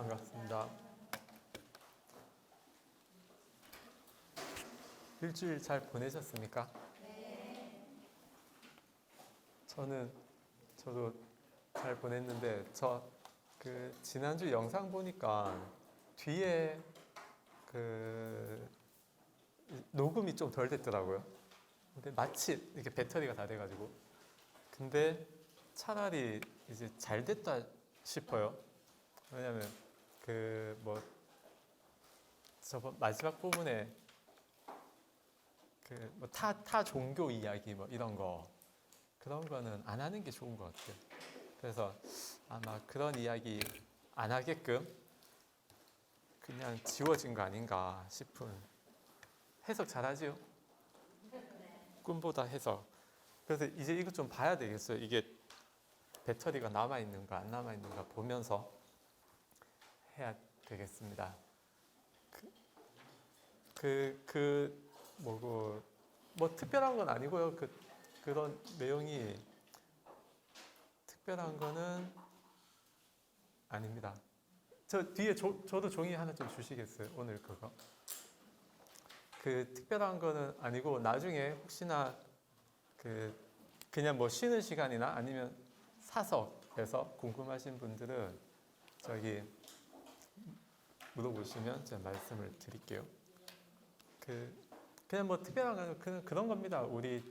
반갑습니다. 일주일 잘 보내셨습니까? 저도 잘 보냈는데 지난주 영상 보니까 뒤에 그 녹음이 좀 덜 됐더라고요. 근데 마치 이렇게 배터리가 다 돼가지고 근데 차라리 이제 잘 됐다 싶어요. 왜냐면 저번 마지막 부분에 타 종교 이야기 이런 거 그런 거는 안 하는 게 좋은 것 같아요. 그래서 아마 그런 이야기 안 하게끔 그냥 지워진 거 아닌가 싶은. 해석 잘하지요? 꿈보다 해석. 그래서 이제 이거 좀 봐야 되겠어요. 이게 배터리가 남아 있는가 안 남아 있는가 보면서 해야 되겠습니다. 뭐 특별한 건 아니고요. 그런 내용이 특별한 거는 아닙니다. 저 뒤에 저도 종이 하나 좀 주시겠어요? 오늘 그거. 특별한 거는 아니고 나중에 혹시나 그냥 뭐 쉬는 시간이나 아니면 사석에서 궁금하신 분들은 저기 물어보시면 제가 말씀을 드릴게요. 그냥 뭐 특별한 거는 그런 겁니다. 우리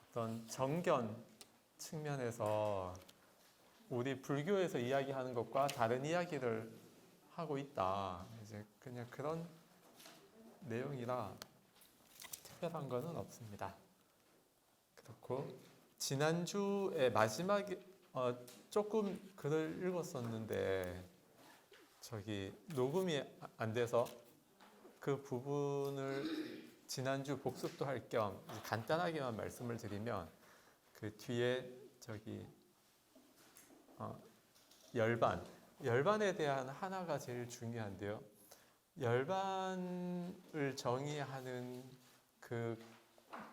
어떤 정견 측면에서 우리 불교에서 이야기하는 것과 다른 이야기를 하고 있다. 이제 그냥 그런 내용이라 특별한 거는 없습니다. 그렇고 지난주에 마지막에 조금 글을 읽었었는데 녹음이 안 돼서 그 부분을 지난주 복습도 할 겸 간단하게만 말씀을 드리면 그 뒤에 열반에 대한 하나가 제일 중요한데요. 열반을 정의하는 그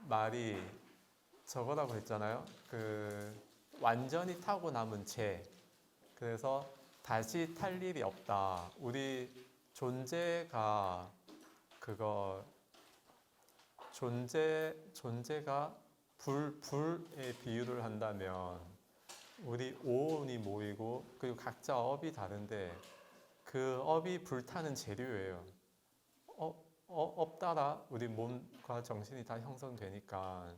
말이 저거라고 했잖아요. 완전히 타고 남은 죄. 그래서 다시 탈 일이 없다. 우리 존재가 존재가 불에 비유를 한다면 우리 오온이 모이고 그리고 각자 업이 다른데 그 업이 불타는 재료예요. 업 따라 우리 몸과 정신이 다 형성되니까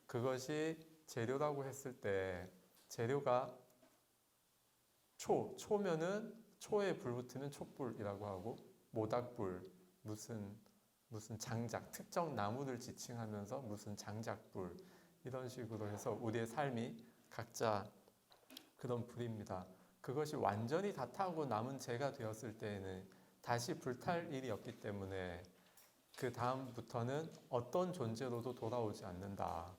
그것이 재료라고 했을 때 재료가 초면은 초에 불 붙으면 촛불이라고 하고 모닥불 무슨 장작 특정 나무를 지칭하면서 무슨 장작불 이런 식으로 해서 우리의 삶이 각자 그런 불입니다. 그것이 완전히 다 타고 남은 재가 되었을 때에는 다시 불탈 일이 없기 때문에 그 다음부터는 어떤 존재로도 돌아오지 않는다.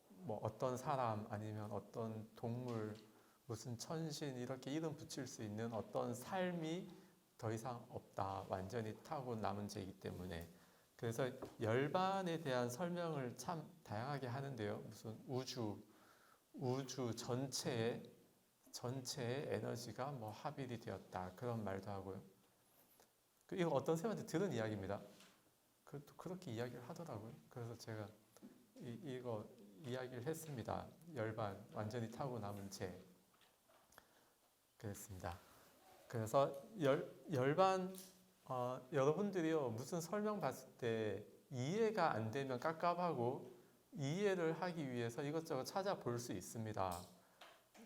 뭐 어떤 사람 아니면 어떤 동물 무슨 천신 이렇게 이름 붙일 수 있는 어떤 삶이 더 이상 없다. 완전히 타고 남은 죄이기 때문에. 그래서 열반에 대한 설명을 참 다양하게 하는데요. 무슨 우주 전체의 에너지가 합일이 되었다. 그런 말도 하고요. 이거 어떤 쌤한테 들은 이야기입니다. 그렇게 이야기를 하더라고요. 그래서 제가 이거 이야기를 했습니다. 열반 완전히 타고 남은 죄. 그랬습니다. 그래서 열반 여러분들이요 무슨 설명 봤을 때 이해가 안 되면 깝깝하고 이해를 하기 위해서 이것저것 찾아볼 수 있습니다.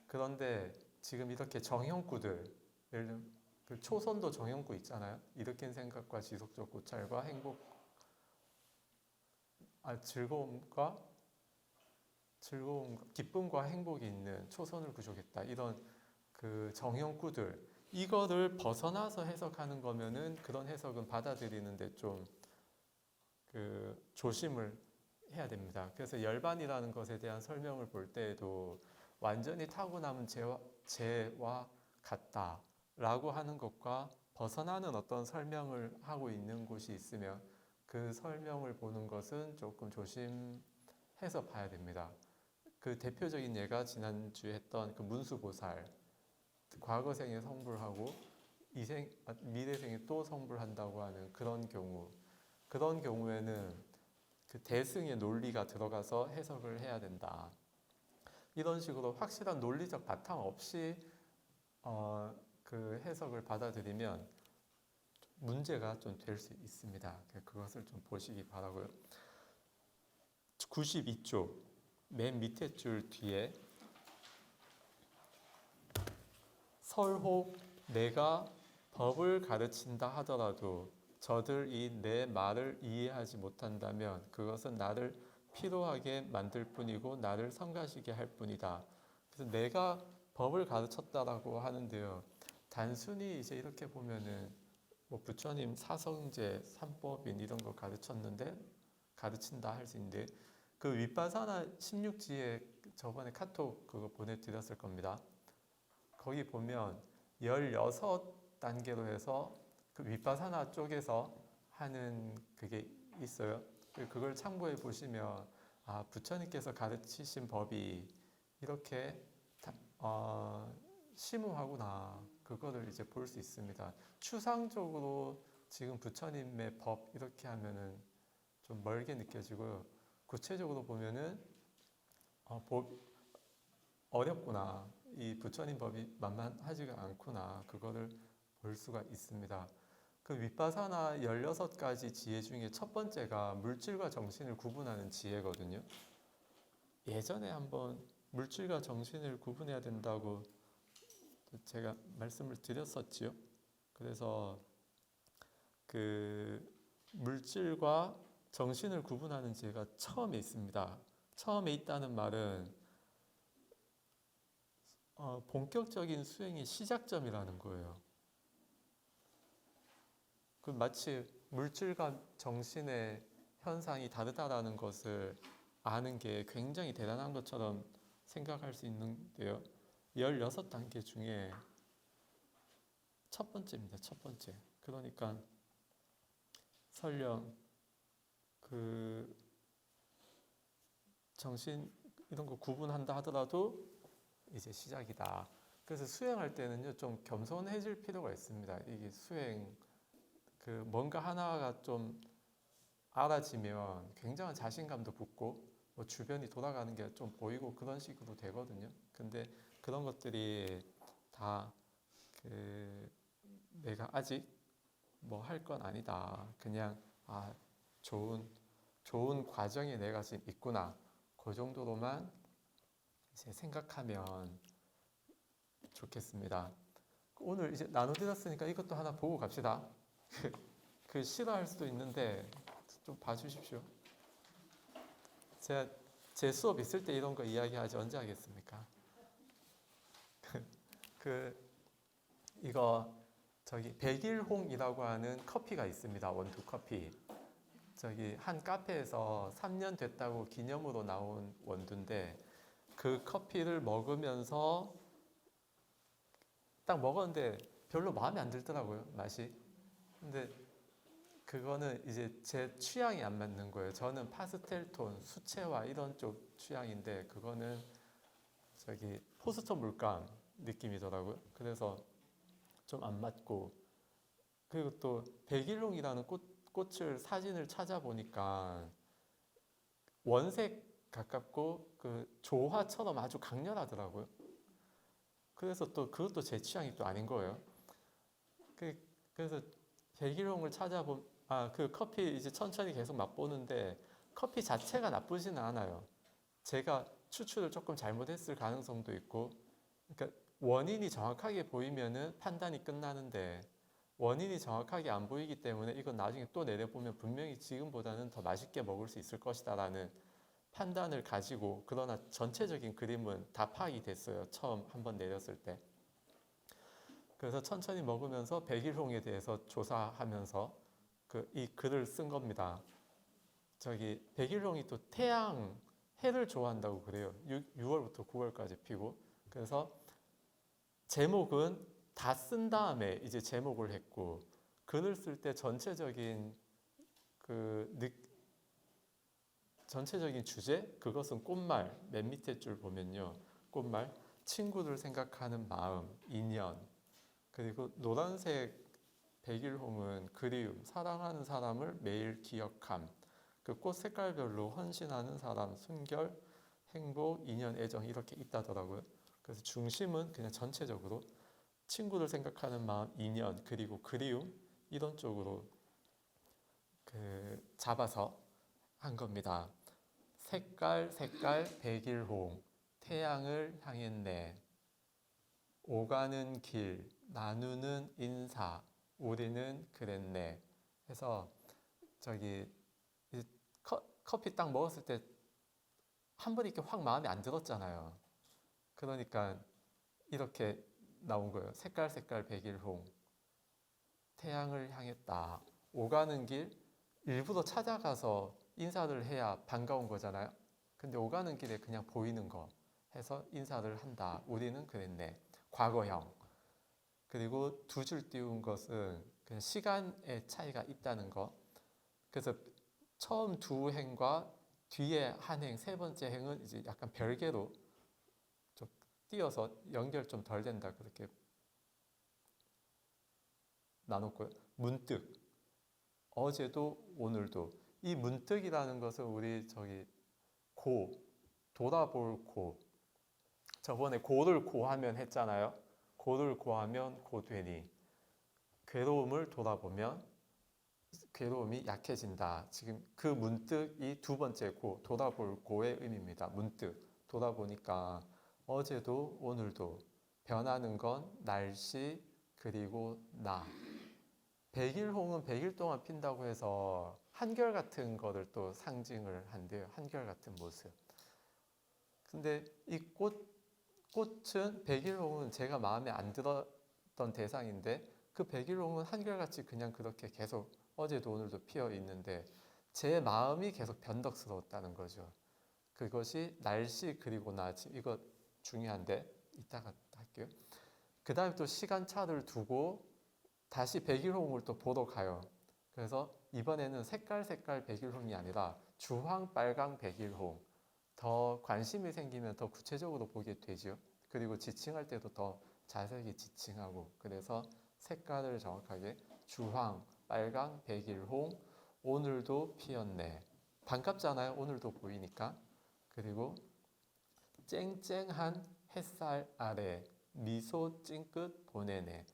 그런데 지금 이렇게 정형구들 예를 들면 초선도 정형구 있잖아요. 이렇게 생각과 지속적 고찰과 행복 기쁨과 행복이 있는 초선을 구족했다. 이런 정형구들 이거를 벗어나서 해석하는 거면은 그런 해석은 받아들이는데 좀 조심을 해야 됩니다. 그래서 열반이라는 것에 대한 설명을 볼 때에도 완전히 타고 남은 죄와 같다라고 하는 것과 벗어나는 어떤 설명을 하고 있는 곳이 있으면 그 설명을 보는 것은 조금 조심해서 봐야 됩니다. 대표적인 예가 지난주에 했던 문수보살 과거생에 성불하고 미래생에 또 성불한다고 하는 그런 경우에는 그 대승의 논리가 들어가서 해석을 해야 된다. 이런 식으로 확실한 논리적 바탕 없이 그 해석을 받아들이면 문제가 좀 될 수 있습니다. 그것을 좀 보시기 바라고요. 92쪽 맨 밑에 줄 뒤에 설혹 내가 법을 가르친다 하더라도 저들이 내 말을 이해하지 못한다면 그것은 나를 피로하게 만들 뿐이고 나를 성가시게 할 뿐이다. 그래서 내가 법을 가르쳤다라고 하는데요. 단순히 이제 이렇게 보면은 뭐 부처님 사성제, 삼법인 이런 거 가르친다 할 수 있는데 그 윗바사나 16지에 저번에 카톡 그거 보내드렸을 겁니다. 거기 보면 16단계로 해서 그 윗바사나 쪽에서 하는 그게 있어요. 그걸 참고해 보시면 부처님께서 가르치신 법이 이렇게 심오하구나. 그거를 이제 볼 수 있습니다. 추상적으로 지금 부처님의 법 이렇게 하면은 좀 멀게 느껴지고요. 구체적으로 보면은 어렵구나. 이 부처님 법이 만만하지가 않구나. 그거를 볼 수가 있습니다. 그 윗바사나 16가지 지혜 중에 첫 번째가 물질과 정신을 구분하는 지혜거든요. 예전에 한번 물질과 정신을 구분해야 된다고 제가 말씀을 드렸었지요. 그래서 그 물질과 정신을 구분하는 지혜가 처음에 있습니다. 처음에 있다는 말은 본격적인 수행의 시작점이라는 거예요. 그 마치 물질과 정신의 현상이 다르다라는 것을 아는 게 굉장히 대단한 것처럼 생각할 수 있는데요. 16단계 중에 첫 번째입니다. 첫 번째. 그러니까 설령 그 정신 이런 거 구분한다 하더라도 이제 시작이다. 그래서 수행할 때는요 좀 겸손해질 필요가 있습니다. 이게 수행 그 뭔가 하나가 좀 알아지면 굉장한 자신감도 붙고 뭐 주변이 돌아가는 게 좀 보이고 그런 식으로 되거든요. 근데 그런 것들이 다 그 내가 아직 뭐 할 건 아니다. 그냥 좋은 과정에 내가 지금 있구나. 그 정도로만 이제 생각하면 좋겠습니다. 오늘 이제 나눠드렸으니까 이것도 하나 보고 갑시다. 그 싫어할 수도 있는데 좀 봐주십시오. 제가 제 수업 있을 때 이런 거 이야기하지 언제 하겠습니까? 이거 저기 백일홍이라고 하는 커피가 있습니다. 원두 커피. 저기 한 카페에서 3년 됐다고 기념으로 나온 원두인데 그 커피를 먹으면서 딱 먹었는데 별로 마음에 안 들더라고요, 맛이. 근데 그거는 이제 제 취향이 안 맞는 거예요. 저는 파스텔 톤, 수채화 이런 쪽 취향인데 그거는 저기 포스터 물감 느낌이더라고요. 그래서 좀 안 맞고 그리고 또 백일홍이라는 꽃을 사진을 찾아보니까 원색 가깝고 그 조화처럼 아주 강렬하더라고요. 그래서 또 그것도 제 취향이 또 아닌 거예요. 그래서 백일홍을 그 커피 이제 천천히 계속 맛보는데 커피 자체가 나쁘지는 않아요. 제가 추출을 조금 잘못했을 가능성도 있고, 그러니까 원인이 정확하게 보이면은 판단이 끝나는데 원인이 정확하게 안 보이기 때문에 이건 나중에 또 내려보면 분명히 지금보다는 더 맛있게 먹을 수 있을 것이다라는 판단을 가지고 그러나 전체적인 그림은 다 파악이 됐어요. 처음 한번 내렸을 때. 그래서 천천히 먹으면서 백일홍에 대해서 조사하면서 이 글을 쓴 겁니다. 저기 백일홍이 또 해를 좋아한다고 그래요. 6월부터 9월까지 피고. 그래서 제목은 다 쓴 다음에 이제 제목을 했고 글을 쓸 때 전체적인 주제 그것은 꽃말 맨 밑에 줄 보면요. 꽃말 친구들 생각하는 마음, 인연 그리고 노란색 백일홍은 그리움, 사랑하는 사람을 매일 기억함. 그 꽃 색깔별로 헌신하는 사람, 순결, 행복, 인연, 애정 이렇게 있다더라고요. 그래서 중심은 그냥 전체적으로 친구를 생각하는 마음, 인연, 그리고 그리움 이런 쪽으로 잡아서 한 겁니다. 색깔 백일홍, 태양을 향했네. 오가는 길, 나누는 인사, 우리는 그랬네. 해서 저기 커피 딱 먹었을 때 한 번 이렇게 확 마음에 안 들었잖아요. 그러니까 이렇게 나온 거예요. 색깔 백일홍, 태양을 향했다. 오가는 길, 일부러 찾아가서 인사를 해야 반가운 거잖아요. 근데 오가는 길에 그냥 보이는 거 해서 인사를 한다. 우리는 그랬네. 과거형. 그리고 두 줄 띄운 것은 그냥 시간의 차이가 있다는 거. 그래서 처음 두 행과 뒤에 한 행, 세 번째 행은 이제 약간 별개로 좀 띄어서 연결 좀 덜 된다. 그렇게 나눴고요. 문득, 어제도 오늘도. 이 문득이라는 것은 우리 돌아볼 고. 저번에 고를 고하면 했잖아요. 고를 고하면 고되니. 괴로움을 돌아보면 괴로움이 약해진다. 지금 그 문득이 두 번째 돌아볼 고의 의미입니다. 문득, 돌아보니까 어제도 오늘도 변하는 건 날씨 그리고 나. 백일홍은 100일 동안 핀다고 해서 한결같은 거를 또 상징을 한대요. 한결같은 모습. 근데 이 꽃은 백일홍은 제가 마음에 안 들었던 대상인데 그 백일홍은 한결같이 그냥 그렇게 계속 어제도 오늘도 피어 있는데 제 마음이 계속 변덕스러웠다는 거죠. 그것이 날씨 그리고 나. 이거 중요한데 이따가 할게요. 그 다음에 또 시간차를 두고 다시 백일홍을 또 보러 가요. 그래서 이번에는 색깔 백일홍이 아니라 주황 빨강 백일홍. 더 관심이 생기면 더 구체적으로 보게 되죠. 그리고 지칭할 때도 더 자세하게 지칭하고. 그래서 색깔을 정확하게 주황, 빨강, 백일홍, 오늘도 피었네. 반갑잖아요. 오늘도 보이니까. 그리고 쨍쨍한 햇살 아래 미소 찡긋 보내네.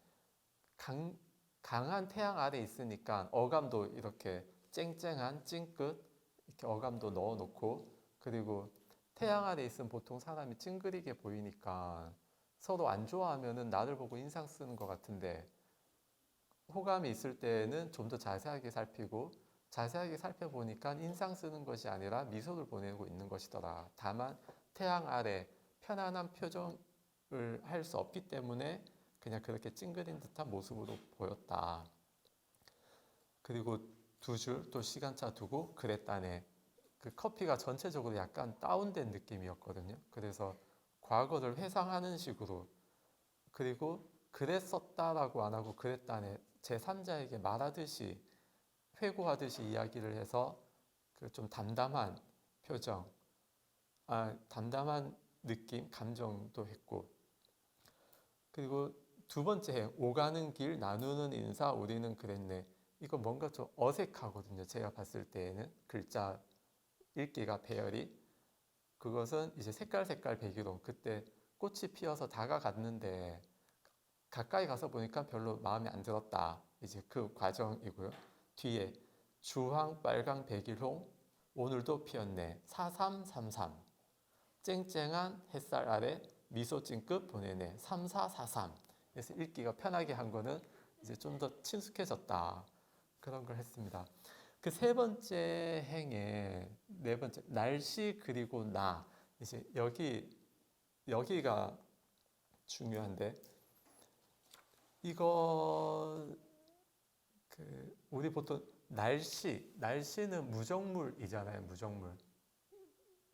강한 태양 아래 있으니까 어감도 이렇게 쨍쨍한 찡긋 이렇게 어감도 넣어놓고, 그리고 태양 아래 있으면 보통 사람이 찡그리게 보이니까 서로 안 좋아하면은 나를 보고 인상 쓰는 것 같은데 호감이 있을 때는 좀 더 자세하게 살피고, 자세하게 살펴보니까 인상 쓰는 것이 아니라 미소를 보내고 있는 것이더라. 다만 태양 아래 편안한 표정을 할 수 없기 때문에 그냥 그렇게 찡그린 듯한 모습으로 보였다. 그리고 두 줄 또 시간차 두고 그랬다네. 그 커피가 전체적으로 약간 다운된 느낌이었거든요. 그래서 과거를 회상하는 식으로, 그리고 그랬었다라고 안 하고 그랬다네, 제3자에게 말하듯이 회고하듯이 이야기를 해서 그 좀 담담한 표정, 담담한 느낌, 감정도 했고. 그리고 두 번째 오가는 길 나누는 인사 우리는 그랬네. 이거 뭔가 좀 어색하거든요. 제가 봤을 때에는 글자 읽기가 배열이. 그것은 이제 색깔 백일홍, 그때 꽃이 피어서 다가갔는데 가까이 가서 보니까 별로 마음에 안 들었다. 이제 그 과정이고요. 뒤에 주황 빨강 백일홍 오늘도 피었네. 4333 쨍쨍한 햇살 아래 미소 찡긋 보내네. 3443. 그래서 읽기가 편하게 한 거는 이제 좀 더 친숙해졌다. 그런 걸 했습니다. 그 세 번째 행에 네 번째 날씨 그리고 나. 이제 여기가 중요한데, 이거 우리 보통 날씨는 무정물이잖아요. 무정물.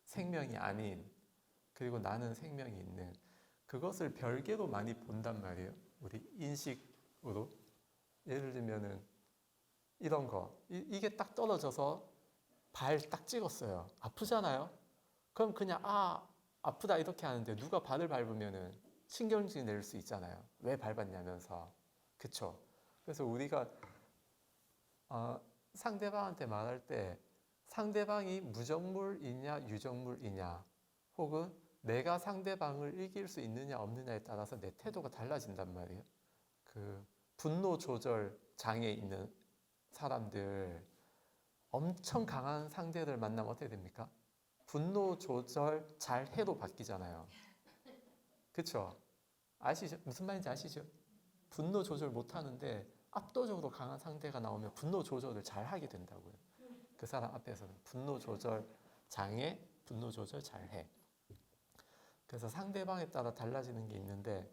생명이 아닌. 그리고 나는 생명이 있는. 그것을 별개로 많이 본단 말이에요. 우리 인식으로. 예를 들면은 이런 거. 이게 딱 떨어져서 발 딱 찍었어요. 아프잖아요. 그럼 그냥 아프다 이렇게 하는데 누가 발을 밟으면은 신경질 낼 수 있잖아요. 왜 밟았냐면서. 그쵸? 그래서 우리가 상대방한테 말할 때 상대방이 무정물이냐 유정물이냐 혹은 내가 상대방을 이길 수 있느냐 없느냐에 따라서 내 태도가 달라진단 말이에요. 그 분노 조절 장애 있는 사람들, 엄청 강한 상대를 만나면 어떻게 됩니까? 분노 조절 잘 해로 바뀌잖아요. 그쵸? 아시죠? 무슨 말인지 아시죠? 분노 조절 못 하는데 압도적으로 강한 상대가 나오면 분노 조절을 잘 하게 된다고요. 그 사람 앞에서는 분노 조절 장애, 분노 조절 잘 해. 그래서 상대방에 따라 달라지는 게 있는데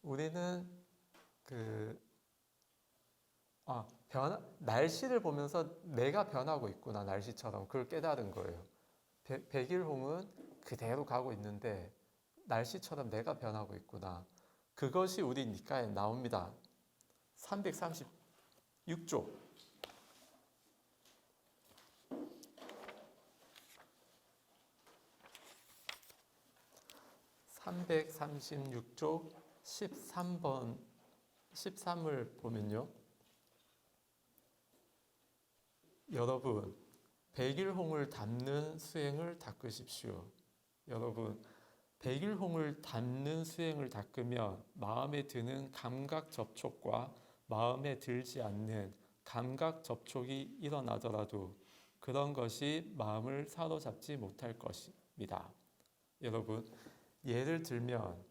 우리는 날씨를 보면서 내가 변하고 있구나, 날씨처럼 그걸 깨달은 거예요. 백일홍은 그대로 가고 있는데 날씨처럼 내가 변하고 있구나. 그것이 우리 니까에 나옵니다. 336쪽. 336쪽 13번 13을 보면요. 여러분, 백일홍을 담는 수행을 닦으십시오. 여러분, 백일홍을 담는 수행을 닦으면 마음에 드는 감각 접촉과 마음에 들지 않는 감각 접촉이 일어나더라도 그런 것이 마음을 사로잡지 못할 것입니다. 여러분, 예를 들면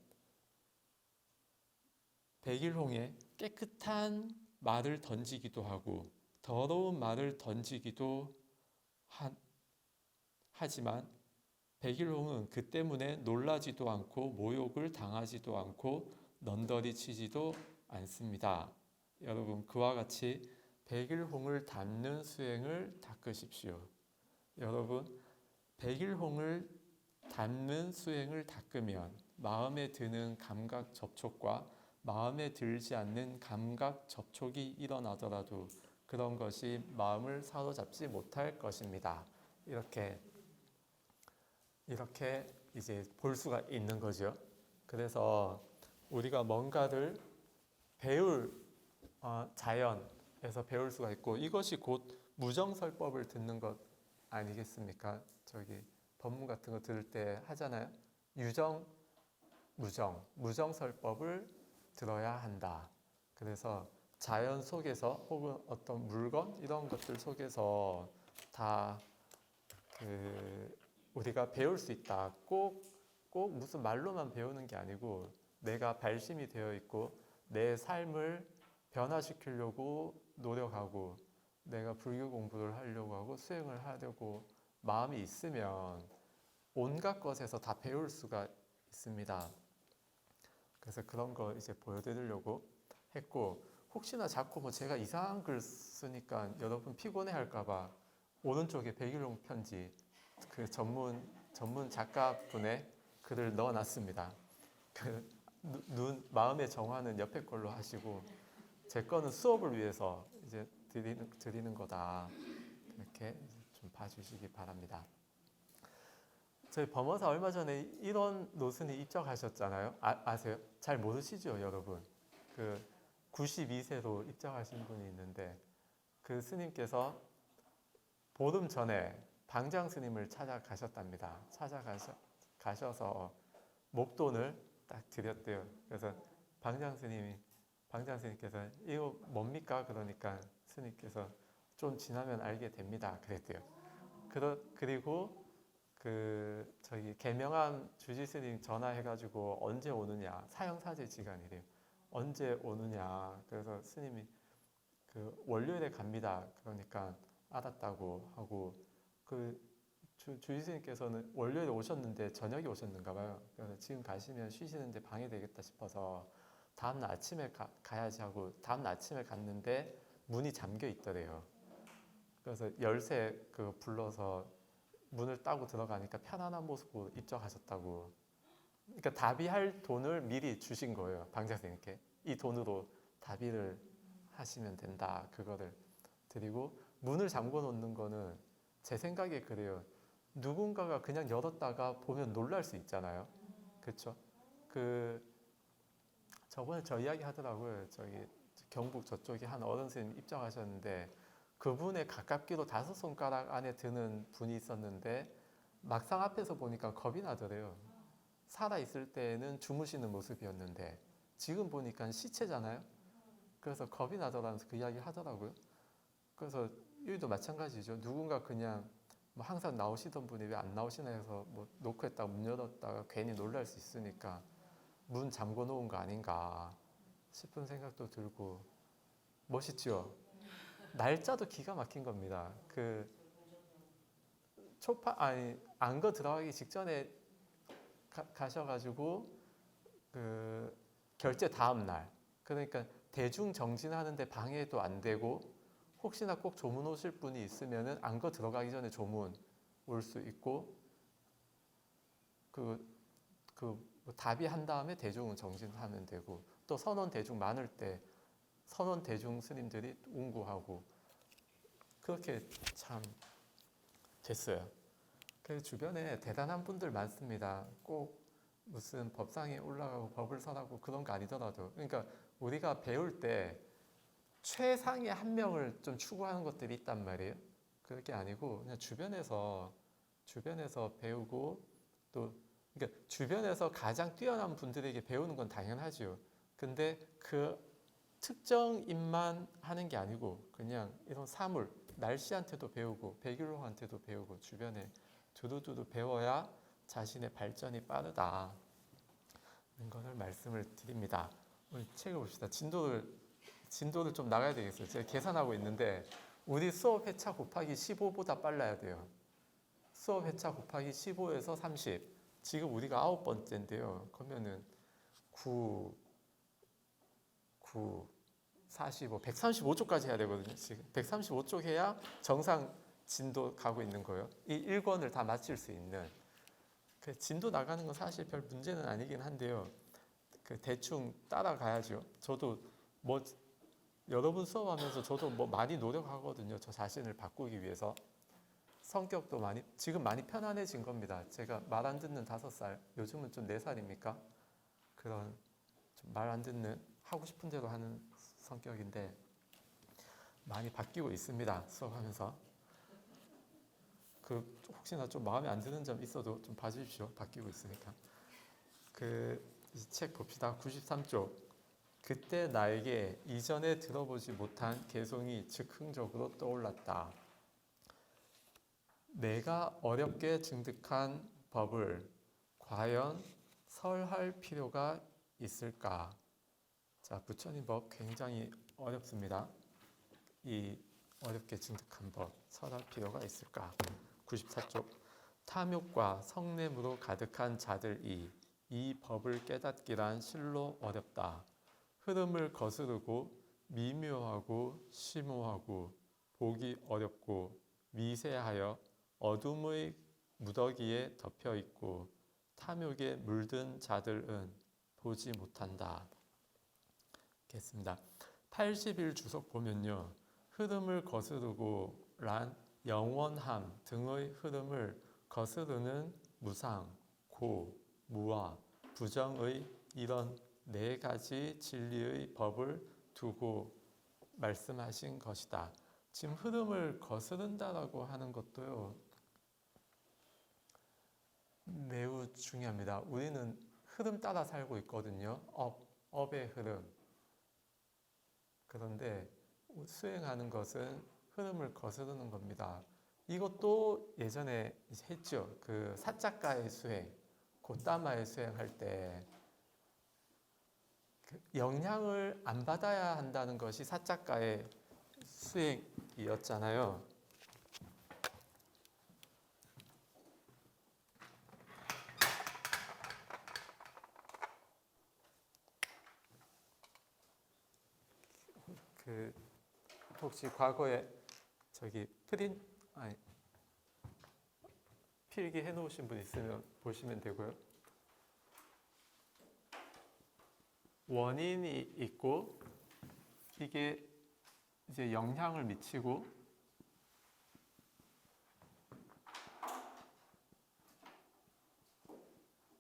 백일홍에 깨끗한 말을 던지기도 하고 더러운 말을 던지기도 하지만 백일홍은 그 때문에 놀라지도 않고 모욕을 당하지도 않고 넌더리 치지도 않습니다. 여러분, 그와 같이 백일홍을 담는 수행을 닦으십시오. 여러분, 백일홍을 담는 수행을 닦으면 마음에 드는 감각 접촉과 마음에 들지 않는 감각 접촉이 일어나더라도 그런 것이 마음을 사로잡지 못할 것입니다. 이렇게 이제 볼 수가 있는 거죠. 그래서 우리가 뭔가를 배울 자연에서 배울 수가 있고 이것이 곧 무정설법을 듣는 것 아니겠습니까? 저기 법문 같은 거 들을 때 하잖아요. 유정, 무정설법을 들어야 한다. 그래서 자연 속에서 혹은 어떤 물건 이런 것들 속에서 다 우리가 배울 수 있다. 꼭 무슨 말로만 배우는 게 아니고 내가 발심이 되어 있고 내 삶을 변화시키려고 노력하고 내가 불교 공부를 하려고 하고 수행을 하려고 마음이 있으면 온갖 것에서 다 배울 수가 있습니다. 그래서 그런 거 이제 보여드리려고 했고 혹시나 자꾸 뭐 제가 이상한 글 쓰니까 여러분 피곤해 할까봐 오른쪽에 백일홍 편지 그 전문 작가분의 글을 넣어놨습니다. 마음의 정화는 옆에 걸로 하시고 제 거는 수업을 위해서 이제 드리는 거다. 이렇게 좀 봐주시기 바랍니다. 저희 범어사 얼마 전에 이런 노선이 입적하셨잖아요. 아세요? 잘 모르시죠, 여러분? 92세로 입적하신 분이 있는데 그 스님께서 보름 전에 방장 스님을 찾아가셨답니다. 찾아가셔서 목돈을 딱 드렸대요. 그래서 방장 스님께서 이거 뭡니까? 그러니까 스님께서 좀 지나면 알게 됩니다. 그랬대요. 그리고 저기 계명암 주지 스님 전화해가지고 언제 오느냐 사형사제 지간이래요. 언제 오느냐. 그래서 스님이 월요일에 갑니다. 그러니까 알았다고 하고 주지 스님께서는 월요일에 오셨는데 저녁에 오셨는가 봐요. 그래서 지금 가시면 쉬시는데 방해되겠다 싶어서 다음날 아침에 가야지 하고 다음날 아침에 갔는데 문이 잠겨 있더래요. 그래서 열쇠 불러서 문을 따고 들어가니까 편안한 모습으로 입적하셨다고. 그러니까 답의할 돈을 미리 주신 거예요. 방자스님께. 이 돈으로 답의를 하시면 된다. 그거를 드리고 문을 잠궈 놓는 거는 제 생각에 그래요. 누군가가 그냥 열었다가 보면 놀랄 수 있잖아요. 그렇죠? 저번에 저 이야기 하더라고요. 저기 경북 저쪽에 한 어른 스님 입장하셨는데 그분의 가깝기도 5손가락 안에 드는 분이 있었는데 막상 앞에서 보니까 겁이 나더래요. 살아있을 때는 주무시는 모습이었는데 지금 보니까 시체잖아요. 그래서 겁이 나더라면서 그 이야기 하더라고요. 그래서 여기도 마찬가지죠. 누군가 그냥 뭐 항상 나오시던 분이 왜 안 나오시나 해서 뭐 놓고 했다가 문 열었다가 괜히 놀랄 수 있으니까 문 잠궈 놓은 거 아닌가 싶은 생각도 들고 멋있죠. 날짜도 기가 막힌 겁니다. 그 안거 들어가기 직전에 가셔가지고 그 결제 다음 날 그러니까 대중 정진하는데 방해도 안 되고 혹시나 꼭 조문 오실 분이 있으면은 안거 들어가기 전에 조문 올 수 있고 뭐 답의한 다음에 대중은 정진하면 되고 또 선원 대중 많을 때 선원 대중 스님들이 운구하고 그렇게 참 됐어요. 그 주변에 대단한 분들 많습니다. 꼭 무슨 법상에 올라가고 법을 설하고 그런 거 아니더라도 그러니까 우리가 배울 때 최상의 한 명을 좀 추구하는 것들이 있단 말이에요. 그게 아니고 그냥 주변에서 배우고 또 그러니까 주변에서 가장 뛰어난 분들에게 배우는 건 당연하죠. 근데 그 특정인만 하는 게 아니고 그냥 이런 사물, 날씨한테도 배우고 백일홍한테도 배우고 주변에 두루두루 배워야 자신의 발전이 빠르다는 것을 말씀을 드립니다. 우리 책을 봅시다. 진도를 좀 나가야 되겠어요. 제가 계산하고 있는데 우리 수업 회차 곱하기 15보다 빨라야 돼요. 수업 회차 곱하기 15에서 30. 지금 우리가 9번째인데요. 그러면은 9, 45, 135쪽까지 해야 되거든요. 지금 135쪽 해야 정상 진도 가고 있는 거예요. 이 1권을 다 마칠 수 있는. 그 진도 나가는 건 사실 별 문제는 아니긴 한데요. 그 대충 따라가야죠. 저도 뭐 여러분 수업하면서 저도 뭐 많이 노력하거든요. 저 자신을 바꾸기 위해서. 성격도 지금 많이 편안해진 겁니다. 제가 말 안 듣는 5살, 요즘은 좀 4살입니까? 그런 말 안 듣는 하고 싶은 대로 하는 성격인데 많이 바뀌고 있습니다. 수업하면서. 혹시나 좀 마음에 안 드는 점 있어도 좀 봐주십시오. 바뀌고 있으니까. 이 책 봅시다. 93쪽. 그때 나에게 이전에 들어보지 못한 개송이 즉흥적으로 떠올랐다. 내가 어렵게 증득한 법을 과연 설할 필요가 있을까? 자, 부처님 법 굉장히 어렵습니다. 이 어렵게 증득한 법 설할 필요가 있을까? 94쪽. 탐욕과 성냄으로 가득한 자들이 이 법을 깨닫기란 실로 어렵다. 흐름을 거스르고 미묘하고 심오하고 보기 어렵고 미세하여 어둠의 무더기에 덮여 있고 탐욕에 물든 자들은 보지 못한다. 겠습니다. 80일 주석 보면요. 흐름을 거스르고 란 영원함 등의 흐름을 거스르는 무상, 고, 무와, 부정의 이런 4가지 진리의 법을 두고 말씀하신 것이다. 지금 흐름을 거스른다라고 하는 것도요. 매우 중요합니다. 우리는 흐름 따라 살고 있거든요. 업의 흐름. 그런데 수행하는 것은 흐름을 거스르는 겁니다. 이것도 예전에 했죠. 그 사자가의 수행, 고따마의 수행할 때 영향을 안 받아야 한다는 것이 사자가의 수행이었잖아요. 혹시 과거에 필기 해놓으신 분 있으면 보시면 되고요. 원인이 있고 이게 이제 영향을 미치고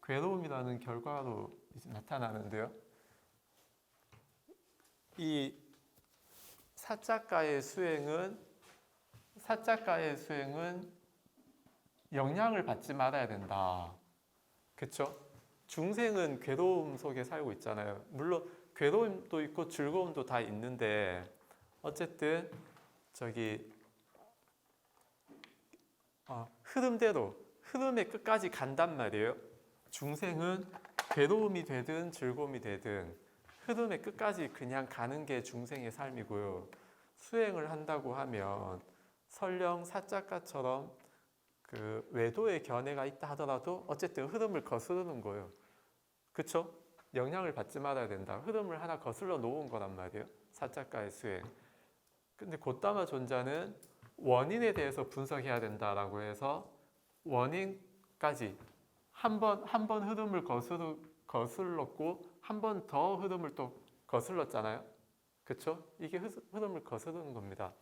괴로움이라는 결과로 이제 나타나는데요. 이 사자가의 수행은 영향을 받지 말아야 된다. 그쵸? 중생은 괴로움 속에 살고 있잖아요. 물론 괴로움도 있고 즐거움도 다 있는데 어쨌든 흐름대로 흐름의 끝까지 간단 말이에요. 중생은 괴로움이 되든 즐거움이 되든 흐름의 끝까지 그냥 가는 게 중생의 삶이고요. 수행을 한다고 하면 설령 사자가처럼 그 외도의 견해가 있다 하더라도 어쨌든 흐름을 거스르는 거예요. 그쵸? 영향을 받지 말아야 된다. 흐름을 하나 거슬러 놓은 거란 말이에요. 사자가의 수행. 근데 곧다마 존자는 원인에 대해서 분석해야 된다라고 해서 원인까지 한 번 흐름을 거슬렀고 한 번 더 흐름을 또 거슬렀잖아요. 그쵸? 이게 흐름을 거스르는 겁니다.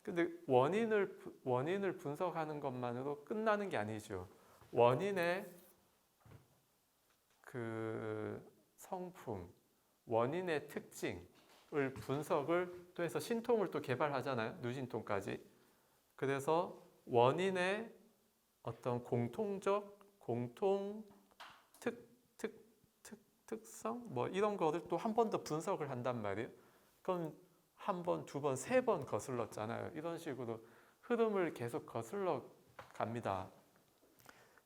근데 원인을 분석하는 것만으로 끝나는 게 아니죠. 원인의 그 성품, 원인의 특징을 분석을 또 해서 신통을 또 개발하잖아요. 누신통까지. 그래서 원인의 어떤 특성 뭐 이런 거를 또 한 번 더 분석을 한단 말이에요. 그럼 한 번, 두 번, 세 번 거슬렀잖아요. 이런 식으로 흐름을 계속 거슬러 갑니다.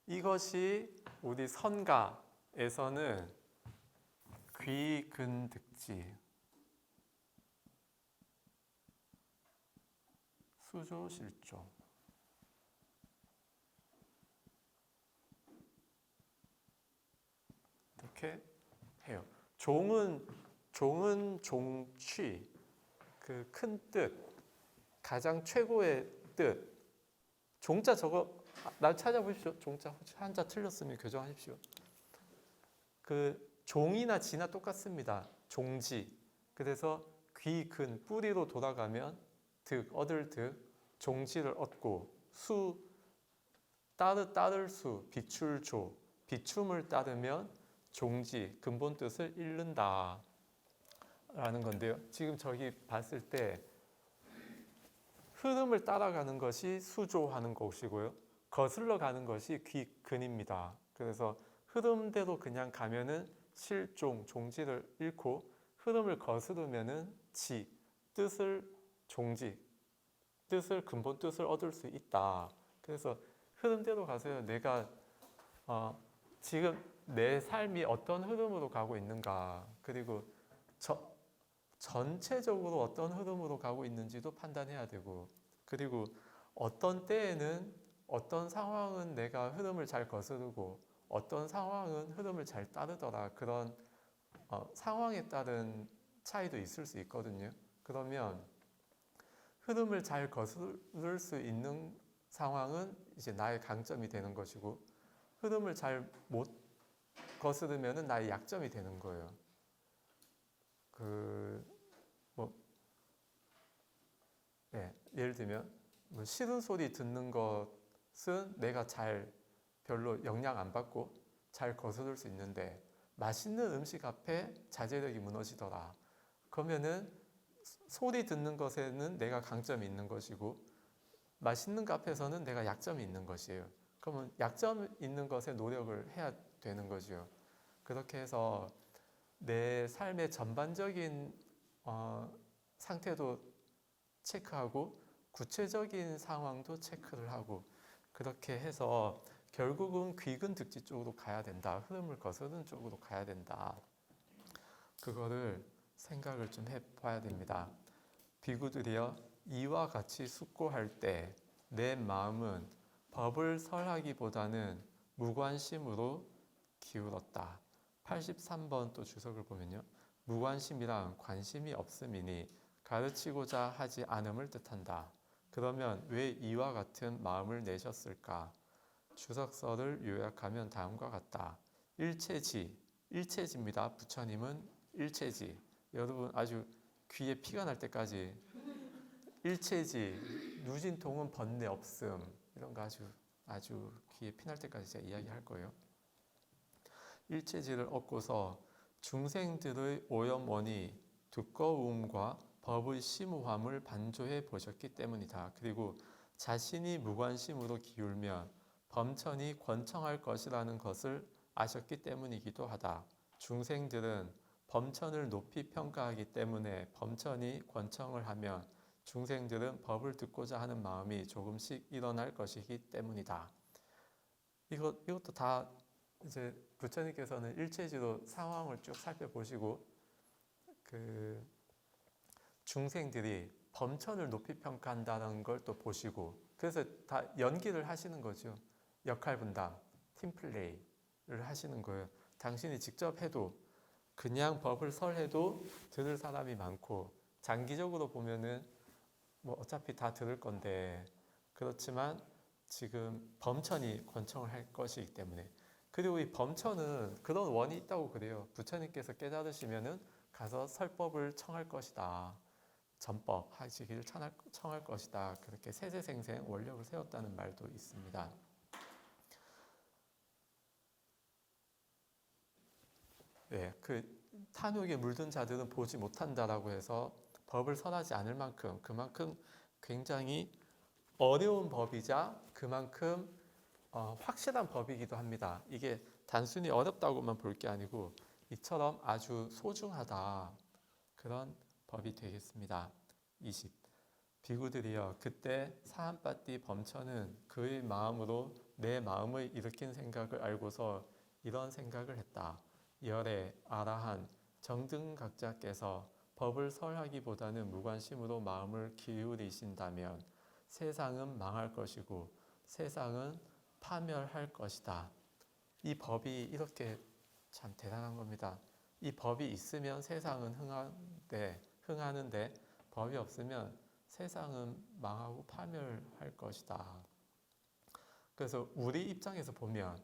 이것이 우리 선가에서는 귀근득지, 수조실조 이렇게 해요. 종은 종취, 그 큰 뜻, 가장 최고의 뜻. 종자 저거 날 찾아보십시오. 종자 한자 틀렸으면 교정하십시오. 그 종이나 지나 똑같습니다. 종지. 그래서 귀근 뿌리로 돌아가면 얻을 득, 종지를 얻고 수 따를 수, 비출조, 비춤을 따르면 종지, 근본 뜻을 잃는다 라는 건데요. 지금 저기 봤을 때 흐름을 따라가는 것이 수조하는 것이고요. 거슬러 가는 것이 귀근입니다. 그래서 흐름대로 그냥 가면은 실종, 종지를 잃고 흐름을 거스르면은 종지, 근본 뜻을 얻을 수 있다. 그래서 흐름대로 가서요. 내가 지금 내 삶이 어떤 흐름으로 가고 있는가, 그리고 전체적으로 어떤 흐름으로 가고 있는지도 판단해야 되고, 그리고 어떤 때에는 어떤 상황은 내가 흐름을 잘 거스르고 어떤 상황은 흐름을 잘 따르더라. 그런 상황에 따른 차이도 있을 수 있거든요. 그러면 흐름을 잘 거스를 수 있는 상황은 이제 나의 강점이 되는 것이고, 흐름을 잘 못 거스르면은 나의 약점이 되는 거예요. 예를 들면 싫은 소리 듣는 것은 내가 별로 영향 안 받고 잘 거스를 수 있는데, 맛있는 음식 앞에 자제력이 무너지더라. 그러면은 소리 듣는 것에는 내가 강점이 있는 것이고 맛있는 것 앞에서는 내가 약점이 있는 것이에요. 그러면 약점 있는 것에 노력을 해야 되는 거죠. 그렇게 해서 내 삶의 전반적인 상태도 체크하고 구체적인 상황도 체크를 하고, 그렇게 해서 결국은 귀근득지 쪽으로 가야 된다. 흐름을 거스르는 쪽으로 가야 된다. 그거를 생각을 좀 해봐야 됩니다. 비구들이여, 이와 같이 숙고할 때 내 마음은 법을 설하기보다는 무관심으로 기울었다. 83번 또 주석을 보면요. 무관심이란 관심이 없음이니 가르치고자 하지 않음을 뜻한다. 그러면 왜 이와 같은 마음을 내셨을까? 주석서를 요약하면 다음과 같다. 일체지입니다. 부처님은 일체지. 여러분 아주 귀에 피가 날 때까지 일체지, 누진통은 번뇌 없음, 이런 거 아주 귀에 피 날 때까지 제가 이야기할 거예요. 일체지를 얻고서 중생들의 오염원이 두꺼움과 법의 심오함을 반조해 보셨기 때문이다. 그리고 자신이 무관심으로 기울면 범천이 권청할 것이라는 것을 아셨기 때문이기도 하다. 중생들은 범천을 높이 평가하기 때문에 범천이 권청을 하면 중생들은 법을 듣고자 하는 마음이 조금씩 일어날 것이기 때문이다. 이것도 다 이제 부처님께서는 일체지로 상황을 쭉 살펴보시고 그 중생들이 범천을 높이 평가한다는 걸 또 보시고 그래서 다 연기를 하시는 거죠. 역할 분담, 팀플레이를 하시는 거예요. 당신이 직접 해도 그냥 법을 설해도 들을 사람이 많고 장기적으로 보면은 뭐 어차피 다 들을 건데 그렇지만 지금 범천이 권청을 할 것이기 때문에 그리고 이 범천은 그런 원이 있다고 그래요. 부처님께서 깨달으시면은 가서 설법을 청할 것이다. 전법 하시기를 청할 것이다. 그렇게 세세생생 원력을 세웠다는 말도 있습니다. 네, 그 탐욕에 물든 자들은 보지 못한다라고 해서 법을 설하지 않을 만큼 그만큼 굉장히 어려운 법이자 그만큼 확실한 법이기도 합니다. 이게 단순히 어렵다고만 볼 게 아니고 이처럼 아주 소중하다 그런 법이 되겠습니다. 20. 비구들이여 그때 사한빠띠 범천은 그의 마음으로 내 마음을 일으킨 생각을 알고서 이런 생각을 했다. 열애, 아라한, 정등각자께서 법을 설하기보다는 무관심으로 마음을 기울이신다면 세상은 망할 것이고 세상은 파멸할 것이다. 이 법이 이렇게 참 대단한 겁니다. 이 법이 있으면 세상은 흥하는데 법이 없으면 세상은 망하고 파멸할 것이다. 그래서 우리 입장에서 보면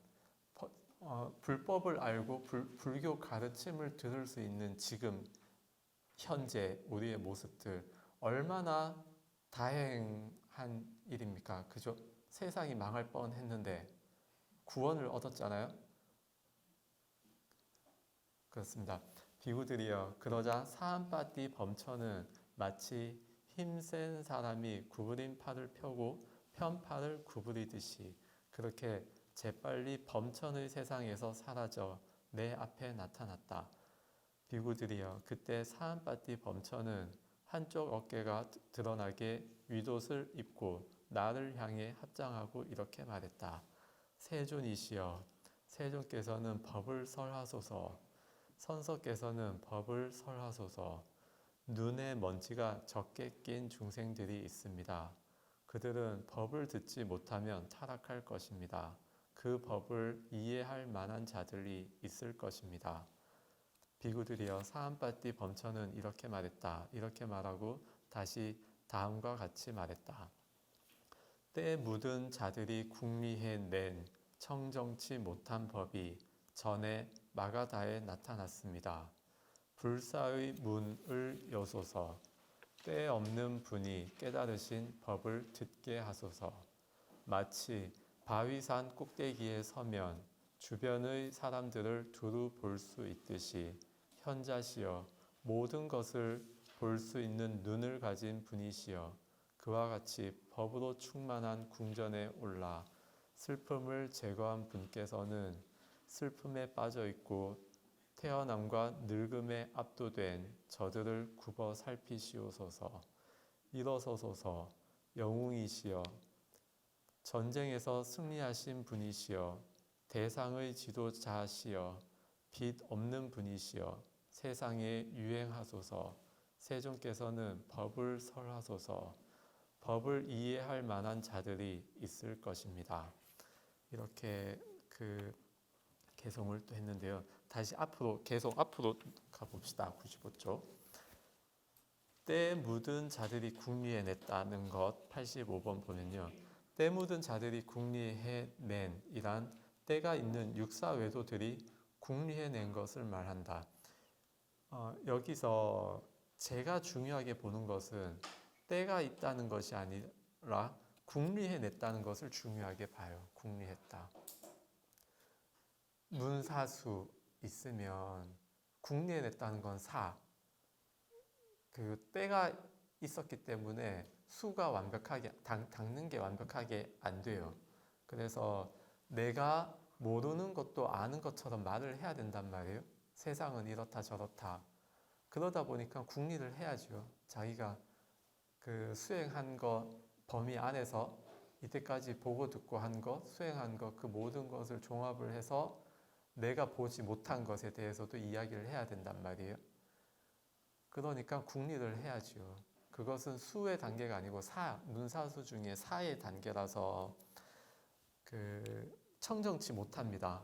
불법을 알고 불교 가르침을 들을 수 있는 지금 현재 우리의 모습들 얼마나 다행한 일입니까? 그죠? 세상이 망할 뻔했는데 구원을 얻었잖아요. 그렇습니다. 비구들이여 그러자 사한빠띠 범천은 마치 힘센 사람이 구부린 팔을 펴고 편 팔을 구부리듯이 그렇게 재빨리 범천의 세상에서 사라져 내 앞에 나타났다. 비구들이여 그때 사한빠띠 범천은 한쪽 어깨가 드러나게 윗옷을 입고 나를 향해 합장하고 이렇게 말했다. 세존이시여 세존께서는 법을 설하소서 선서께서는 법을 설하소서 눈에 먼지가 적게 낀 중생들이 있습니다. 그들은 법을 듣지 못하면 타락할 것입니다. 그 법을 이해할 만한 자들이 있을 것입니다. 비구들이여 사한빠띠 범천은 이렇게 말했다. 이렇게 말하고 다시 다음과 같이 말했다. 때 묻은 자들이 궁리해 낸 청정치 못한 법이 전에 마가다에 나타났습니다. 불사의 문을 여소서 때 없는 분이 깨달으신 법을 듣게 하소서. 마치 바위산 꼭대기에 서면 주변의 사람들을 두루 볼 수 있듯이 현자시여 모든 것을 볼 수 있는 눈을 가진 분이시여 그와 같이 법으로 충만한 궁전에 올라 슬픔을 제거한 분께서는 슬픔에 빠져 있고 태어남과 늙음에 압도된 저들을 굽어 살피시옵소서. 일어서소서 영웅이시여 전쟁에서 승리하신 분이시여 대상의 지도자시여 빛 없는 분이시여 세상에 유행하소서. 세존께서는 법을 설하소서. 법을 이해할 만한 자들이 있을 것입니다. 이렇게 그 개송을 또 했는데요. 다시 계속 앞으로 가봅시다. 95쪽. 때 묻은 자들이 궁리해냈다는 것 85번 보면요. 때 묻은 자들이 궁리해낸 이란 때가 있는 육사 외도들이 궁리해낸 것을 말한다. 여기서 제가 중요하게 보는 것은 때가 있다는 것이 아니라 궁리해냈다는 것을 중요하게 봐요. 궁리했다. 문사수 있으면 궁리해냈다는 건 사. 그 때가 있었기 때문에 수가 완벽하게 닦는 게 완벽하게 안 돼요. 그래서 내가 모르는 것도 아는 것처럼 말을 해야 된단 말이에요. 세상은 이렇다 저렇다. 그러다 보니까 궁리를 해야죠. 자기가 그 수행한 것 범위 안에서 이때까지 보고 듣고 한 것, 수행한 것, 그 모든 것을 종합을 해서 내가 보지 못한 것에 대해서도 이야기를 해야 된단 말이에요. 그러니까 궁리를 해야죠. 그것은 수의 단계가 아니고 문사수 중에 사의 단계라서 그 청정치 못합니다.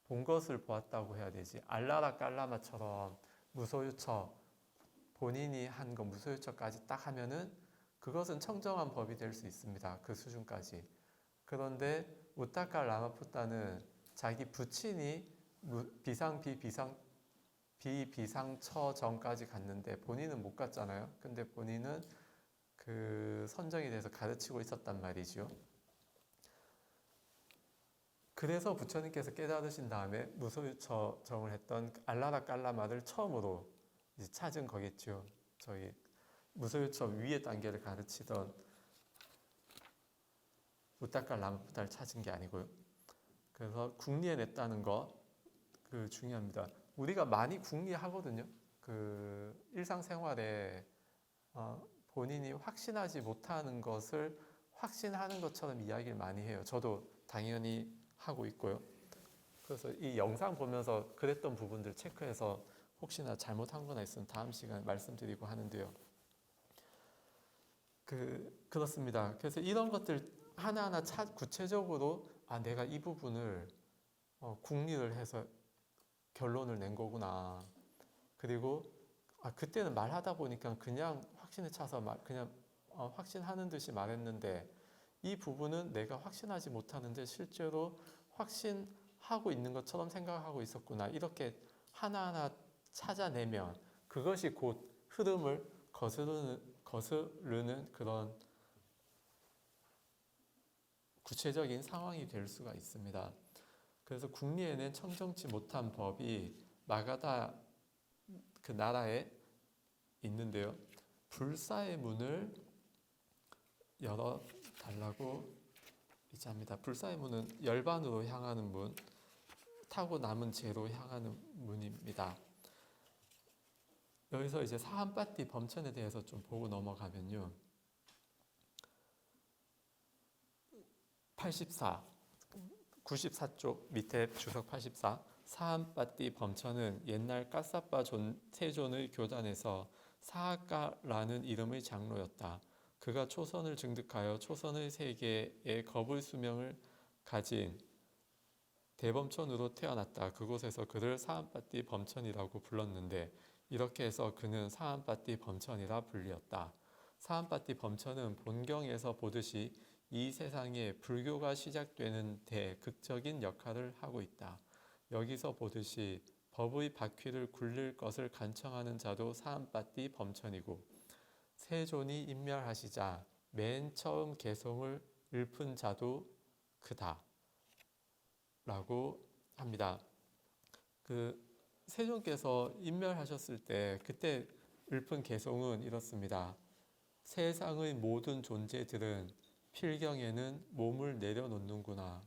본 것을 보았다고 해야 되지. 알라라 깔라마처럼 무소유처 본인이 한 거 무소유처까지 딱 하면은 그것은 청정한 법이 될 수 있습니다. 그 수준까지. 그런데 우타카 라마푸타는 자기 부친이 비비상처 전까지 갔는데 본인은 못 갔잖아요. 근데 본인은 그 선정이 돼서 가르치고 있었단 말이죠. 그래서 부처님께서 깨달으신 다음에 무소유처 정을 했던 알라라 깔라마를 처음으로 이제 찾은 거겠죠. 저희 무소유처 위의 단계를 가르치던 우타카 라마푸타를 찾은 게 아니고요. 그래서 궁리해냈다는 거 그 중요합니다. 우리가 많이 궁리하거든요. 그 일상생활에 본인이 확신하지 못하는 것을 확신하는 것처럼 이야기를 많이 해요. 저도 당연히 하고 있고요. 그래서 이 영상 보면서 그랬던 부분들 체크해서 혹시나 잘못한 거나 있으면 다음 시간에 말씀드리고 하는데요. 그렇습니다. 그래서 이런 것들 하나하나 구체적으로 내가 이 부분을 궁리를 해서 결론을 낸 거구나. 그리고 그때는 말하다 보니까 그냥 확신에 차서 그냥 확신하는 듯이 말했는데 이 부분은 내가 확신하지 못하는데 실제로 확신하고 있는 것처럼 생각하고 있었구나. 이렇게 하나하나 찾아내면 그것이 곧 흐름을 거스르는 그런 구체적인 상황이 될 수가 있습니다. 그래서 궁리에는 청정치 못한 법이 마가다 그 나라에 있는데요. 불사의 문을 열어 달라고 이제합니다. 불사의 문은 열반으로 향하는 문, 타고 남은 재로 향하는 문입니다. 여기서 이제 사한파티 범천에 대해서 좀 보고 넘어가면요. 94쪽 밑에 주석 84 사한파티 범천은 옛날 까사빠 세존의 교단에서 사하가라는 이름의 장로였다. 그가 초선을 증득하여 초선의 세계에 거불 수명을 가진 대범천으로 태어났다. 그곳에서 그를 사한파티 범천이라고 불렀는데 이렇게 해서 그는 사한파티 범천이라 불리었다. 사한파티 범천은 본경에서 보듯이 이 세상에 불교가 시작되는 데 극적인 역할을 하고 있다. 여기서 보듯이 법의 바퀴를 굴릴 것을 간청하는 자도 사한파티 범천이고 세존이 인멸하시자 맨 처음 개성을 읊은 자도 그다 라고 합니다. 세존께서 인멸하셨을 때 그때 읊은 개성은 이렇습니다. 세상의 모든 존재들은 필경에는 몸을 내려놓는구나.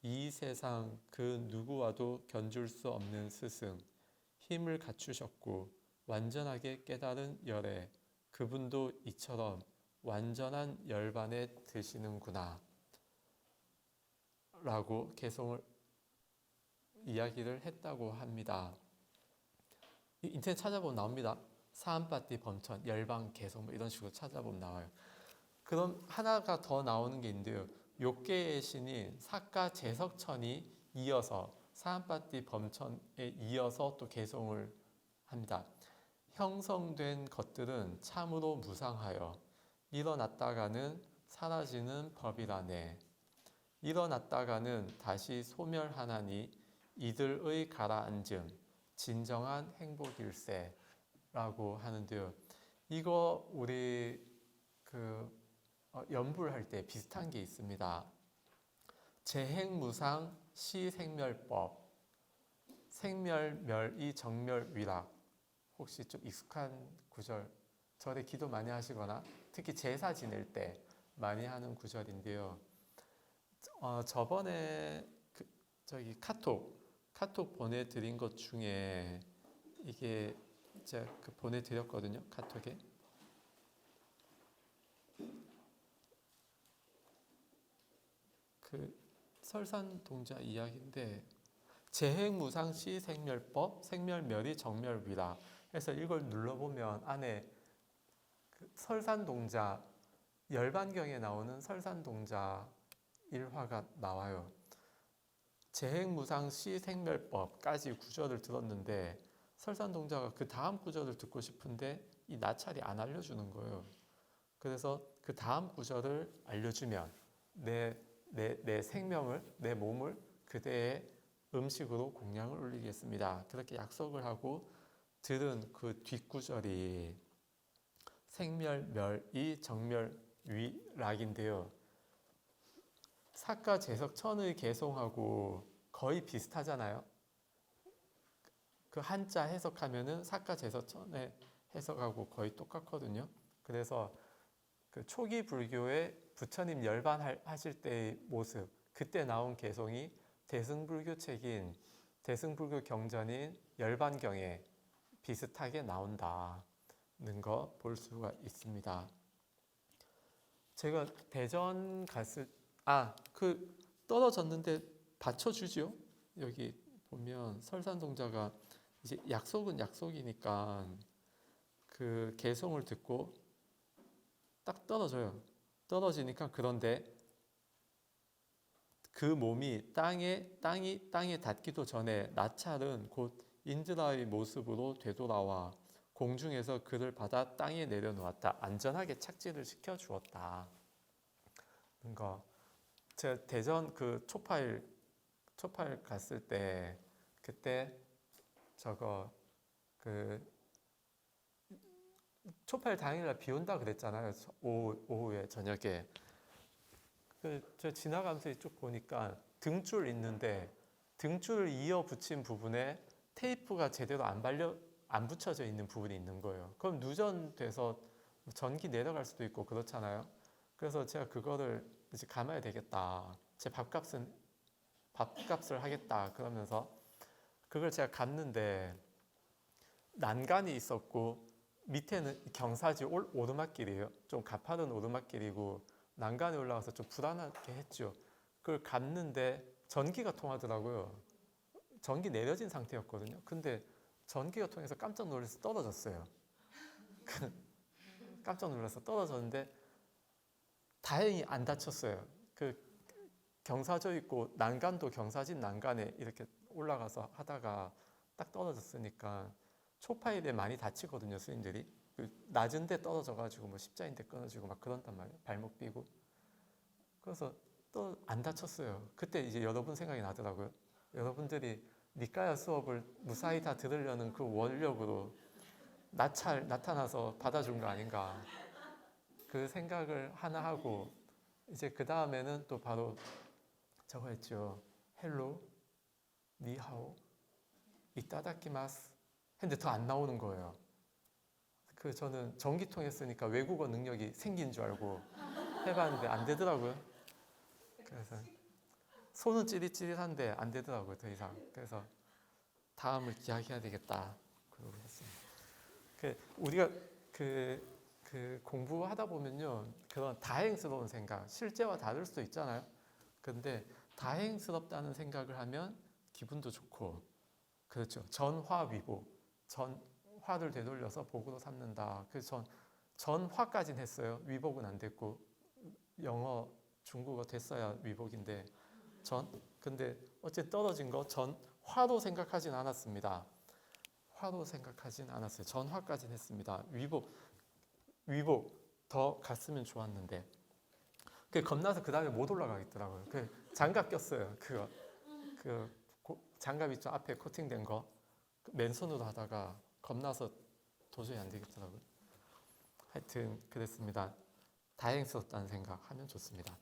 이 세상 그 누구와도 견줄 수 없는 스승, 힘을 갖추셨고 완전하게 깨달은 열애, 그분도 이처럼 완전한 열반에 드시는구나 라고 개성을 이야기를 했다고 합니다. 인터넷 찾아보면 나옵니다. 사한파티 범천, 열반 개성 이런 식으로 찾아보면 나와요. 그럼 하나가 더 나오는 게 있는데요. 욕계의 신인 사가 제석천이 이어서 사한파티 범천에 이어서 또 개성을 합니다. 형성된 것들은 참으로 무상하여 일어났다가는 사라지는 법이라네. 일어났다가는 다시 소멸하나니 이들의 가라앉음 진정한 행복일세 라고 하는데요. 이거 우리 연불할 때 비슷한 게 있습니다. 재행무상 시생멸법 생멸멸이 정멸위락 혹시 좀 익숙한 구절, 절에 기도 많이 하시거나 특히 제사 지낼 때 많이 하는 구절인데요. 저번에 저기 카톡 보내드린 것 중에 이게 제가 보내드렸거든요. 카톡에. 설산동자 이야기인데 재행무상시 생멸법 생멸멸이 정멸위라 해서 이걸 눌러보면 안에 설산동자 열반경에 나오는 설산동자 일화가 나와요. 재행무상시 생멸법까지 구절을 들었는데 설산동자가 그 다음 구절을 듣고 싶은데 이 나찰이 안 알려주는 거예요. 그래서 그 다음 구절을 알려주면 내 생명을, 내 몸을 그대의 음식으로 공양을 올리겠습니다. 그렇게 약속을 하고 들은 그 뒷구절이 생멸멸이 정멸위락인데요. 사가 제석천의 개송하고 거의 비슷하잖아요. 그 한자 해석하면은 사가 제석천의 해석하고 거의 똑같거든요. 그래서 그 초기 불교의 부처님 열반하실 때의 모습, 그때 나온 개송이 대승불교 책인 대승불교 경전인 열반경에 비슷하게 나온다는 거 볼 수가 있습니다. 제가 대전 갔을 떨어졌는데 받쳐주죠. 여기 보면 설산동자가 이제 약속은 약속이니까 그 개송을 듣고 딱 떨어져요. 떨어지니까 그런데 그 몸이 땅에 닿기도 전에 나찰은 곧 인드라의 모습으로 되돌아와 공중에서 그를 받아 땅에 내려놓았다. 안전하게 착지를 시켜 주었다. 그러니까 제가 대전 그 초파일 갔을 때 그때 저거 그 초파일 당일날 비 온다 그랬잖아요. 오후에 저녁에 저 지나가면서 이쪽 보니까 등줄 있는데 등줄을 이어 붙인 부분에 테이프가 제대로 안 붙여져 있는 부분이 있는 거예요. 그럼 누전돼서 전기 내려갈 수도 있고 그렇잖아요. 그래서 제가 그거를 이제 감아야 되겠다. 제 밥값을 하겠다. 그러면서 그걸 제가 감는데 난간이 있었고 밑에는 경사지 오르막길이에요. 좀 가파른 오르막길이고 난간에 올라가서 좀 불안하게 했죠. 그걸 감는데 전기가 통하더라고요. 전기 내려진 상태였거든요. 근데 전기가 통해서 깜짝 놀라서 떨어졌어요. 깜짝 놀라서 떨어졌는데 다행히 안 다쳤어요. 그 경사져 있고 난간도 경사진 난간에 이렇게 올라가서 하다가 딱 떨어졌으니까 초파일에 많이 다치거든요, 스님들이. 낮은 데 떨어져가지고 뭐 십자인대 끊어지고 막 그런단 말이에요. 발목 삐고. 그래서 또 안 다쳤어요. 그때 이제 여러분 생각이 나더라고요. 여러분들이 니까야 수업을 무사히 다 들으려는 그 원력으로 나타나서 받아준 거 아닌가. 그 생각을 하나 하고 이제 그 다음에는 또 바로 저거 했죠. 헬로, 니하오, 이따다키마스 했는데 더 안 나오는 거예요. 저는 전기통 했으니까 외국어 능력이 생긴 줄 알고 해봤는데 안 되더라고요. 그래서 손은 찌릿찌릿한데 안 되더라고요, 더 이상. 그래서 다음을 기약해야 되겠다. 그러고 했습니다. 우리가 공부하다 보면요, 그런 다행스러운 생각, 실제와 다를 수도 있잖아요. 근데 다행스럽다는 생각을 하면 기분도 좋고, 그렇죠. 전화위복, 전화를 되돌려서 복으로 삼는다. 그래서 전화까지는 했어요. 위복은 안 됐고, 영어, 중국어 됐어야 위복인데 근데 어쨌든 떨어진 거 전화로 생각하진 않았습니다. 화로 생각하진 않았어요. 전화까지는 했습니다. 위복 더 갔으면 좋았는데 겁나서 그 다음에 못 올라가겠더라고요. 장갑 꼈어요. 장갑 있죠, 앞에 코팅된 거 맨손으로 하다가 겁나서 도저히 안 되겠더라고요. 하여튼 그랬습니다. 다행스럽다는 생각하면 좋습니다.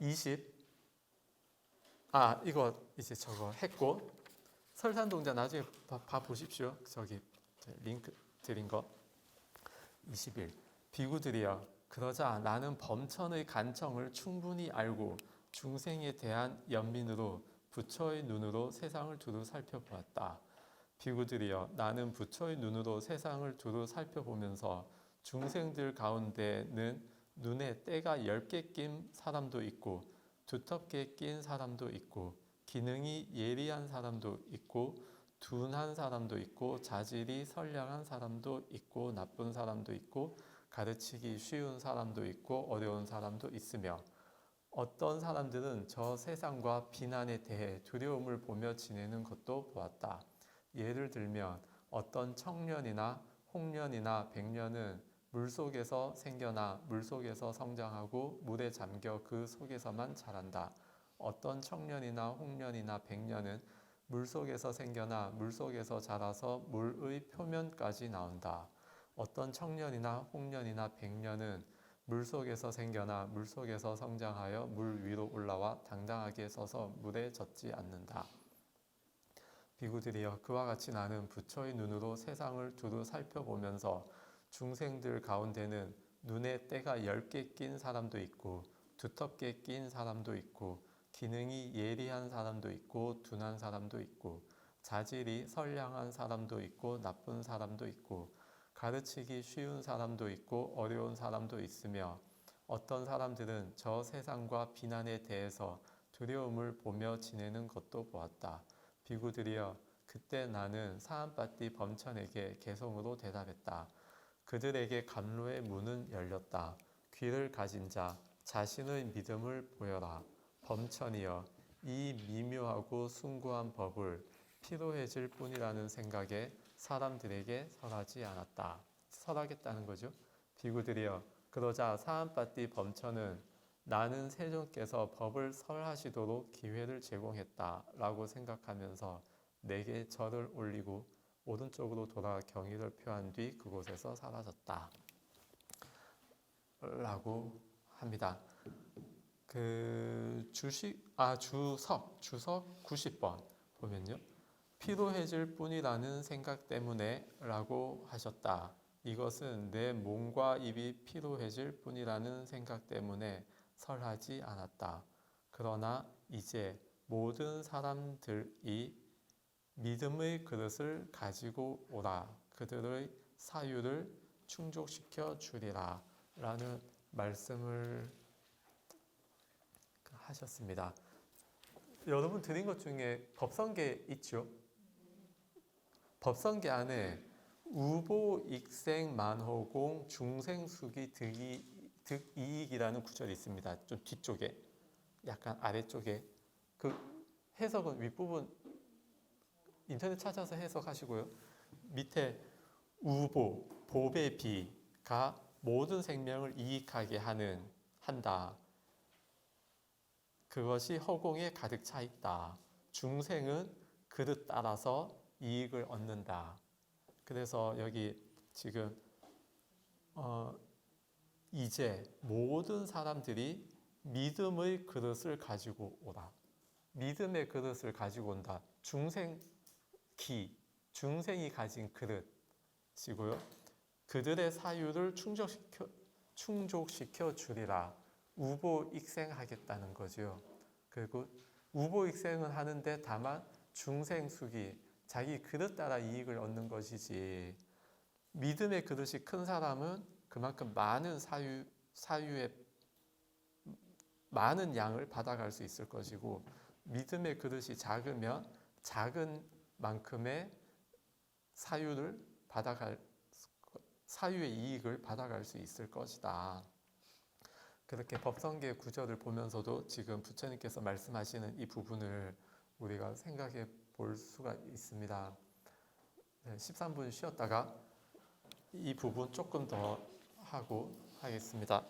20 이거 이제 저거 했고 설산동자 나중에 봐 보십시오. 저기 링크 드린 거 21. 비구들이여 그러자 나는 범천의 간청을 충분히 알고 중생에 대한 연민으로 부처의 눈으로 세상을 두루 살펴보았다. 비구들이여 나는 부처의 눈으로 세상을 두루 살펴보면서 중생들 가운데는 눈에 때가 10개 낀 사람도 있고 두텁게 낀 사람도 있고 기능이 예리한 사람도 있고 둔한 사람도 있고 자질이 선량한 사람도 있고 나쁜 사람도 있고 가르치기 쉬운 사람도 있고 어려운 사람도 있으며 어떤 사람들은 저 세상과 비난에 대해 두려움을 보며 지내는 것도 보았다. 예를 들면 어떤 청년이나 홍년이나 백년은 물속에서 생겨나 물속에서 성장하고 물에 잠겨 그 속에서만 자란다. 어떤 청년이나 홍년이나 백년은 물속에서 생겨나 물속에서 자라서 물의 표면까지 나온다. 어떤 청년이나 홍년이나 백년은 물속에서 생겨나 물속에서 성장하여 물 위로 올라와 당당하게 서서 물에 젖지 않는다. 비구들이여 그와 같이 나는 부처의 눈으로 세상을 두루 살펴보면서 중생들 가운데는 눈에 때가 10개 낀 사람도 있고 두텁게 낀 사람도 있고 기능이 예리한 사람도 있고 둔한 사람도 있고 자질이 선량한 사람도 있고 나쁜 사람도 있고 가르치기 쉬운 사람도 있고 어려운 사람도 있으며 어떤 사람들은 저 세상과 비난에 대해서 두려움을 보며 지내는 것도 보았다. 비구들이여 그때 나는 사한파티 범천에게 개성으로 대답했다. 그들에게 감로의 문은 열렸다. 귀를 가진 자 자신의 믿음을 보여라. 범천이여 이 미묘하고 숭고한 법을 피로해질 뿐이라는 생각에 사람들에게 설하지 않았다. 설하겠다는 거죠. 비구들이여 그러자 사한파티 범천은 나는 세존께서 법을 설하시도록 기회를 제공했다라고 생각하면서 내게 절을 올리고 오른쪽으로 돌아 경의를 표한 뒤 그곳에서 사라졌다. 라고 합니다. 주석 90번 보면요. 피로해질 뿐이라는 생각 때문에 라고 하셨다. 이것은 내 몸과 입이 피로해질 뿐이라는 생각 때문에 설하지 않았다. 그러나 이제 모든 사람들이 믿음의 그릇을 가지고 오라. 그들의 사유를 충족시켜 주리라. 라는 말씀을 하셨습니다. 여러분 드린 것 중에 법성계 있죠? 법성계 안에 우보익생 만호공 중생수기 득이익이라는 구절이 있습니다. 좀 뒤쪽에 약간 아래쪽에 그 해석은 윗부분 인터넷 찾아서 해석하시고요. 밑에 보배 비가 모든 생명을 이익하게 한다. 그것이 허공에 가득 차 있다. 중생은 그릇 따라서 이익을 얻는다. 그래서 여기 지금 이제 모든 사람들이 믿음의 그릇을 가지고 오라. 믿음의 그릇을 가지고 온다. 중생이 가진 그릇이고요. 그들의 사유를 충족시켜 주리라. 우보익생하겠다는 거죠. 그리고 우보익생은 하는데 다만 중생수기, 자기 그릇 따라 이익을 얻는 것이지 믿음의 그릇이 큰 사람은 그만큼 많은 사유의 많은 양을 받아갈 수 있을 것이고 믿음의 그릇이 작으면 작은 만큼의 사유의 이익을 받아갈 수 있을 것이다. 그렇게 법성계 구절을 보면서도 지금 부처님께서 말씀하시는 이 부분을 우리가 생각해 볼 수가 있습니다. 13분 쉬었다가 이 부분 조금 더 하고 하겠습니다.